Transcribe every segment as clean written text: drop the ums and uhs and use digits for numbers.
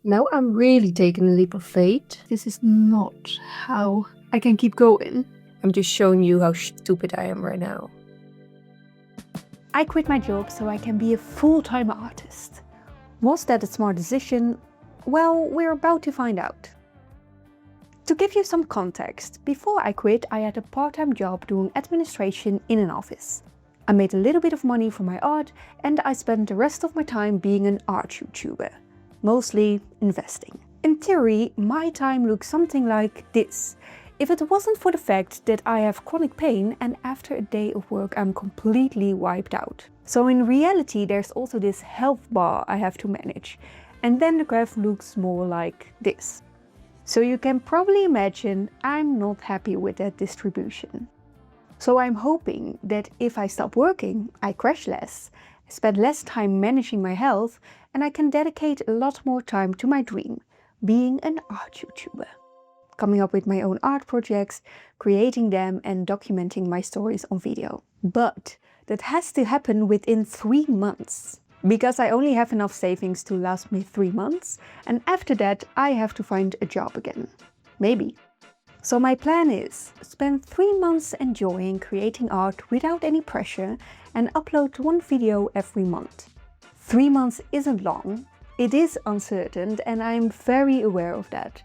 Now I'm really taking a leap of faith. This is not how I can keep going. I'm just showing you how stupid I am right now. I quit my job so I can be a full-time artist. Was that a smart decision? Well, we're about to find out. To give you some context, before I quit, I had a part-time job doing administration in an office. I made a little bit of money from my art and I spent the rest of my time being an art YouTuber, mostly investing. In theory, my time looks something like this, if it wasn't for the fact that I have chronic pain and after a day of work I'm completely wiped out. So in reality there's also this health bar I have to manage, and then the graph looks more like this. So you can probably imagine I'm not happy with that distribution. So I'm hoping that if I stop working, I crash less, spend less time managing my health, and I can dedicate a lot more time to my dream, being an art YouTuber. Coming up with my own art projects, creating them and documenting my stories on video. But that has to happen within 3 months. Because I only have enough savings to last me 3 months, and after that I have to find a job again. Maybe. So my plan is spend 3 months enjoying creating art without any pressure and upload 1 video every month. 3 months isn't long, it is uncertain and I'm very aware of that.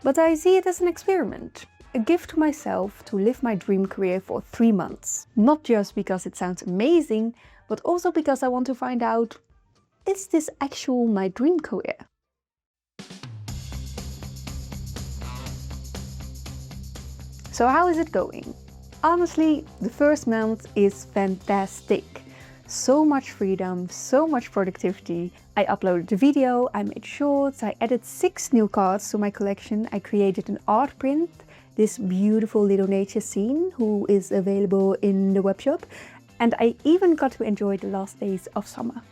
But I see it as an experiment, a gift to myself to live my dream career for 3 months. Not just because it sounds amazing, but also because I want to find out, is this actual my dream career? So how is it going? Honestly, the first month is fantastic. So much freedom, so much productivity. I uploaded the video, I made shorts, I added 6 new cards to my collection. I created an art print, this beautiful little nature scene, who is available in the webshop. And I even got to enjoy the last days of summer.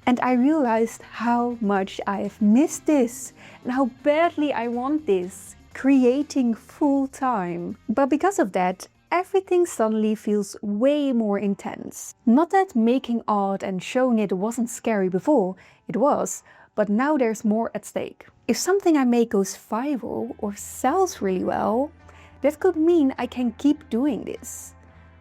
And I realized how much I have missed this and how badly I want this, creating full time. But because of that, everything suddenly feels way more intense. Not that making art and showing it wasn't scary before, it was, but now there's more at stake. If something I make goes viral or sells really well, that could mean I can keep doing this.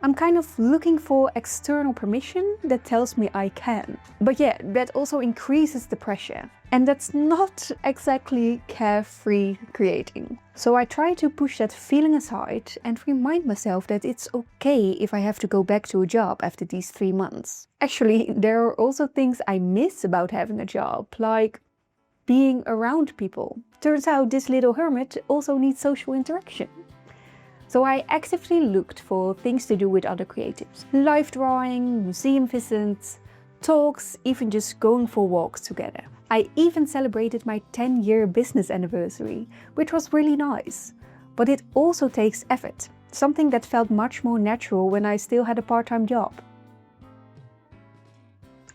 I'm kind of looking for external permission that tells me I can. But yeah, that also increases the pressure. And that's not exactly carefree creating. So I try to push that feeling aside and remind myself that it's okay if I have to go back to a job after these 3 months. Actually, there are also things I miss about having a job, like being around people. Turns out this little hermit also needs social interaction. So I actively looked for things to do with other creatives. Live drawing, museum visits, talks, even just going for walks together. I even celebrated my 10-year business anniversary, which was really nice. But it also takes effort, something that felt much more natural when I still had a part-time job.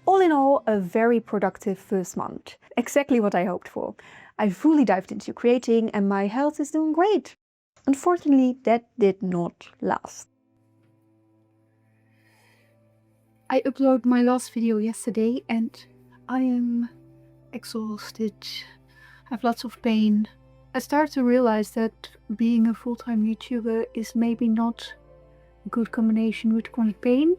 All in all, a very productive first month. Exactly what I hoped for. I fully dived into creating and my health is doing great. Unfortunately, that did not last. I uploaded my last video yesterday and I am exhausted. I have lots of pain. I started to realize that being a full-time YouTuber is maybe not a good combination with chronic pain.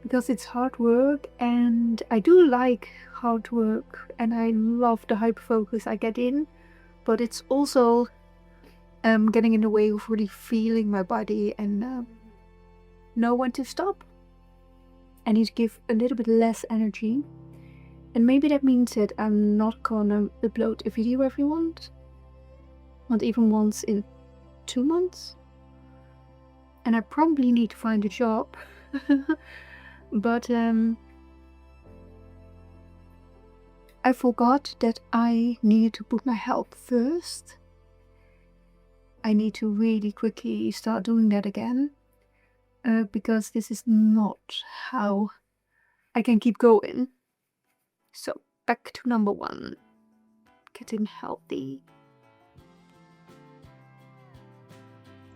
Because it's hard work and I do like hard work and I love the hyperfocus I get in. But it's also getting in the way of really feeling my body and know when to stop. I need to give a little bit less energy. And maybe that means that I'm not gonna upload a video every month. Not even once in 2 months. And I probably need to find a job. But I forgot that I needed to put my health first. I need to really quickly start doing that again. Because this is not how I can keep going. So back to number 1. Getting healthy.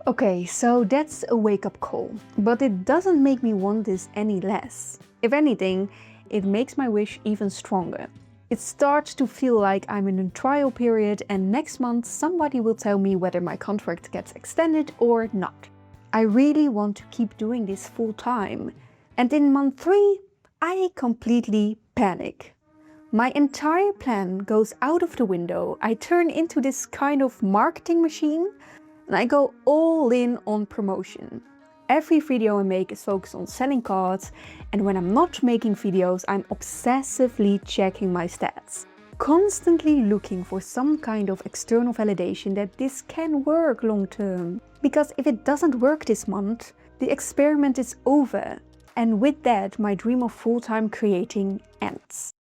Okay, so that's a wake-up call. But it doesn't make me want this any less. If anything, it makes my wish even stronger. It starts to feel like I'm in a trial period, and next month somebody will tell me whether my contract gets extended or not. I really want to keep doing this full time. And in month 3, I completely panic. My entire plan goes out of the window. I turn into this kind of marketing machine and I go all in on promotion. Every video I make is focused on selling cards, and when I'm not making videos, I'm obsessively checking my stats. Constantly looking for some kind of external validation that this can work long term. Because if it doesn't work this month, the experiment is over. And with that, my dream of full-time creating ends.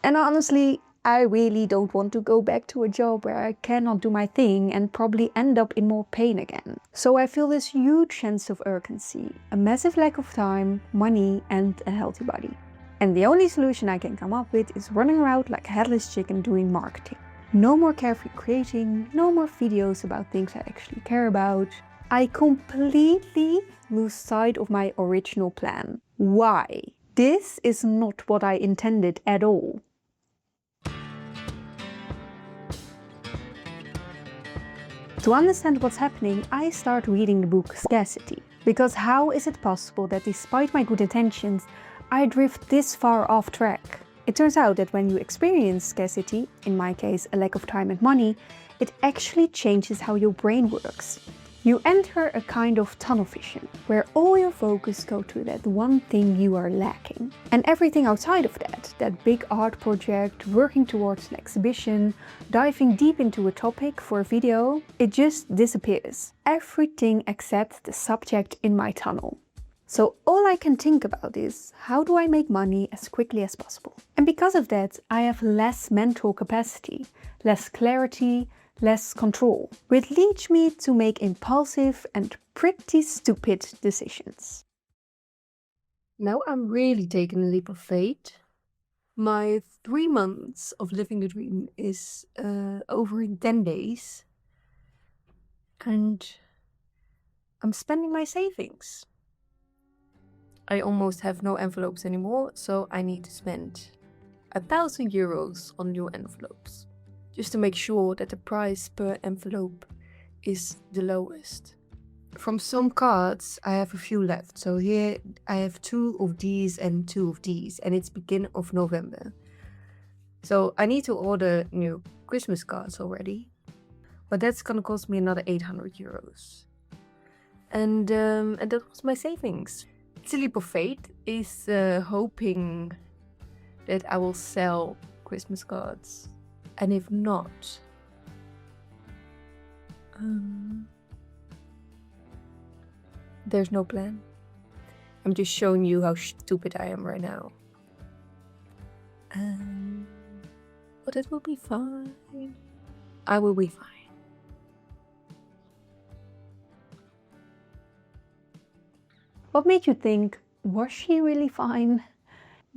And honestly, I really don't want to go back to a job where I cannot do my thing and probably end up in more pain again. So I feel this huge sense of urgency, a massive lack of time, money and a healthy body. And the only solution I can come up with is running around like a headless chicken doing marketing. No more carefree creating, no more videos about things I actually care about. I completely lose sight of my original plan. Why? This is not what I intended at all. To understand what's happening, I start reading the book Scarcity. Because how is it possible that despite my good intentions, I drift this far off track? It turns out that when you experience scarcity, in my case a lack of time and money, it actually changes how your brain works. You enter a kind of tunnel vision, where all your focus goes to that one thing you are lacking. And everything outside of that big art project, working towards an exhibition, diving deep into a topic for a video, it just disappears. Everything except the subject in my tunnel. So all I can think about is, how do I make money as quickly as possible? And because of that, I have less mental capacity, less clarity, less control, which leads me to make impulsive and pretty stupid decisions. Now I'm really taking a leap of faith. My 3 months of living the dream is over in 10 days. And I'm spending my savings. I almost have no envelopes anymore, so I need to spend 1,000 euros on new envelopes. Just to make sure that the price per envelope is the lowest. From some cards, I have a few left. So here I have 2 of these and 2 of these, and it's beginning of November. So I need to order new Christmas cards already. But that's gonna cost me another 800 euros. And that was my savings. It's a leap of faith is hoping that I will sell Christmas cards. And if not, there's no plan. I'm just showing you how stupid I am right now. But it will be fine. I will be fine. What made you think, was she really fine?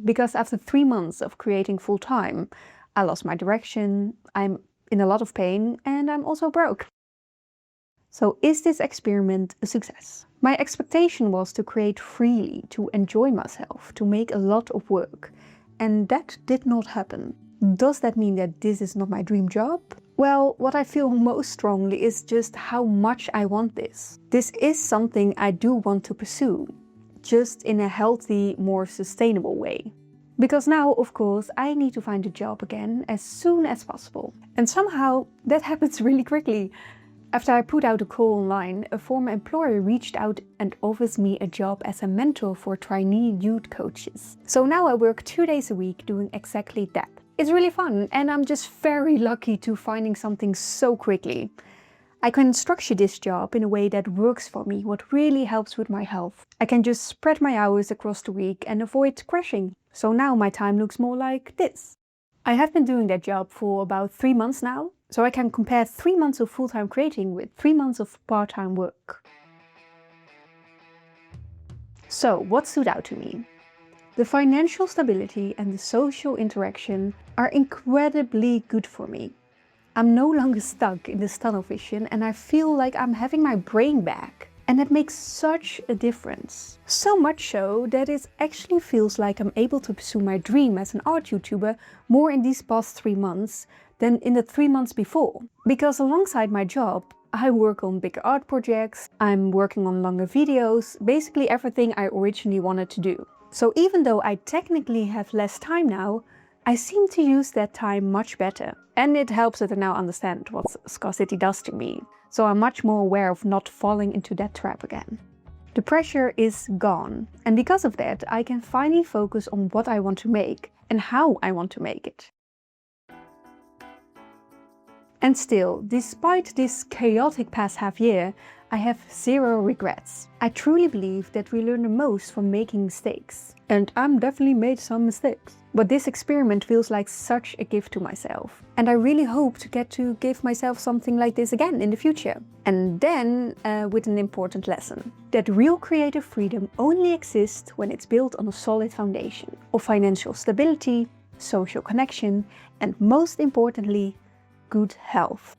Because after 3 months of creating full time, I lost my direction, I'm in a lot of pain, and I'm also broke. So is this experiment a success? My expectation was to create freely, to enjoy myself, to make a lot of work. And that did not happen. Does that mean that this is not my dream job? Well, what I feel most strongly is just how much I want this. This is something I do want to pursue, just in a healthy, more sustainable way. Because now, of course, I need to find a job again as soon as possible. And somehow that happens really quickly. After I put out a call online, a former employer reached out and offers me a job as a mentor for trainee youth coaches. So now I work 2 days a week doing exactly that. It's really fun, and I'm just very lucky to finding something so quickly. I can structure this job in a way that works for me, what really helps with my health. I can just spread my hours across the week and avoid crashing. So now my time looks more like this. I have been doing that job for about 3 months now, so I can compare 3 months of full-time creating with 3 months of part-time work. So what stood out to me? The financial stability and the social interaction are incredibly good for me. I'm no longer stuck in this tunnel vision and I feel like I'm having my brain back. And it makes such a difference. So much so that it actually feels like I'm able to pursue my dream as an art YouTuber more in these past 3 months than in the 3 months before. Because alongside my job, I work on bigger art projects, I'm working on longer videos, basically everything I originally wanted to do. So even though I technically have less time now, I seem to use that time much better. And it helps that I now understand what scarcity does to me. So I'm much more aware of not falling into that trap again. The pressure is gone. And because of that, I can finally focus on what I want to make and how I want to make it. And still, despite this chaotic past half year, I have zero regrets. I truly believe that we learn the most from making mistakes. And I'm definitely made some mistakes. But this experiment feels like such a gift to myself. And I really hope to get to give myself something like this again in the future. And then with an important lesson. That real creative freedom only exists when it's built on a solid foundation of financial stability, social connection, and most importantly, good health.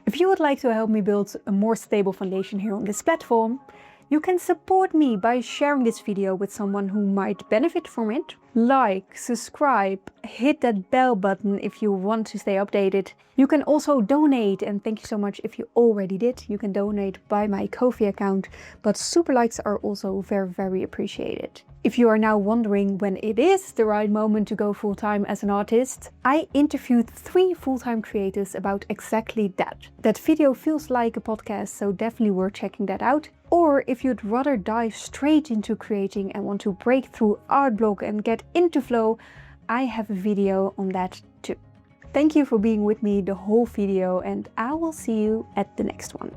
If you would like to help me build a more stable foundation here on this platform, you can support me by sharing this video with someone who might benefit from it. Like, subscribe, hit that bell button if you want to stay updated. You can also donate, and thank you so much if you already did. You can donate by my Ko-fi account, but super likes are also very, very appreciated. If you are now wondering when it is the right moment to go full-time as an artist, I interviewed 3 full-time creators about exactly that. That video feels like a podcast, so definitely worth checking that out. Or if you'd rather dive straight into creating and want to break through art block and get into flow, I have a video on that too. Thank you for being with me the whole video, and I will see you at the next one.